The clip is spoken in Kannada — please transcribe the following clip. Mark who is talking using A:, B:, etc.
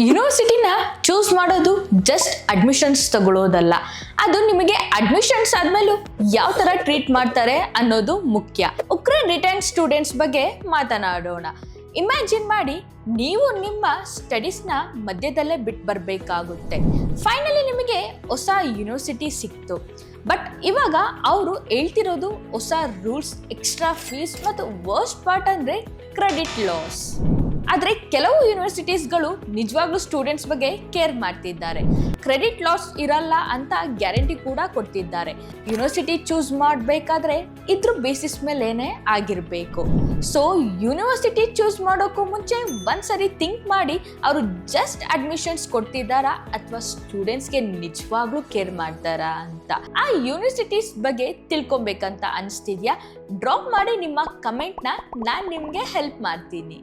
A: ಯೂನಿವರ್ಸಿಟಿನ ಚೂಸ್ ಮಾಡೋದು ಜಸ್ಟ್ ಅಡ್ಮಿಷನ್ಸ್ ತಗೊಳ್ಳೋದಲ್ಲ, ಅದು ನಿಮಗೆ ಅಡ್ಮಿಷನ್ಸ್ ಆದ್ಮೇಲೂ ಯಾವ ತರ ಟ್ರೀಟ್ ಮಾಡ್ತಾರೆ ಅನ್ನೋದು ಮುಖ್ಯ. ಉಕ್ರೇನ್ ರಿಟರ್ನ್ ಸ್ಟೂಡೆಂಟ್ಸ್ ಬಗ್ಗೆ ಮಾತನಾಡೋಣ. ಇಮ್ಯಾಜಿನ್ ಮಾಡಿ, ನೀವು ನಿಮ್ಮ ಸ್ಟಡೀಸ್ನ ಮಧ್ಯದಲ್ಲೇ ಬಿಟ್ಟು ಬರಬೇಕಾಗುತ್ತೆ. ಫೈನಲಿ ನಿಮಗೆ ಹೊಸ ಯೂನಿವರ್ಸಿಟಿ ಸಿಕ್ತು, ಬಟ್ ಇವಾಗ ಅವರು ಹೇಳ್ತಿರೋದು ಹೊಸ ರೂಲ್ಸ್, ಎಕ್ಸ್ಟ್ರಾ ಫೀಸ್ ಮತ್ತು ವರ್ಸ್ಟ್ ಪಾರ್ಟ್ ಅಂದರೆ ಕ್ರೆಡಿಟ್ ಲಾಸ್. ಆದರೆ ಕೆಲವು ಯೂನಿವರ್ಸಿಟೀಸ್ಗಳು ನಿಜವಾಗ್ಲೂ ಸ್ಟೂಡೆಂಟ್ಸ್ ಬಗ್ಗೆ ಕೇರ್ ಮಾಡ್ತಿದ್ದಾರೆ. ಕ್ರೆಡಿಟ್ ಲಾಸ್ ಇರಲ್ಲ ಅಂತ ಗ್ಯಾರಂಟಿ ಕೂಡ ಕೊಡ್ತಿದ್ದಾರೆ. ಯೂನಿವರ್ಸಿಟಿ ಚೂಸ್ ಮಾಡಬೇಕಾದ್ರೆ ಇದ್ರ ಬೇಸಿಸ್ ಮೇಲೇನೆ ಆಗಿರಬೇಕು. ಸೊ ಯೂನಿವರ್ಸಿಟಿ ಚೂಸ್ ಮಾಡೋಕ್ಕೂ ಮುಂಚೆ ಒಂದ್ಸರಿ ಥಿಂಕ್ ಮಾಡಿ, ಅವರು ಜಸ್ಟ್ ಅಡ್ಮಿಷನ್ಸ್ ಕೊಡ್ತಿದ್ದಾರಾ ಅಥವಾ ಸ್ಟೂಡೆಂಟ್ಸ್ಗೆ ನಿಜವಾಗ್ಲೂ ಕೇರ್ ಮಾಡ್ತಾರಾ ಅಂತ. ಆ ಯೂನಿವರ್ಸಿಟೀಸ್ ಬಗ್ಗೆ ತಿಳ್ಕೊಬೇಕಂತ ಅನಿಸ್ತಿದ್ಯಾ? ಡ್ರಾಪ್ ಮಾಡಿ ನಿಮ್ಮ ಕಮೆಂಟ್ನ, ನಾನು ನಿಮಗೆ ಹೆಲ್ಪ್ ಮಾಡ್ತೀನಿ.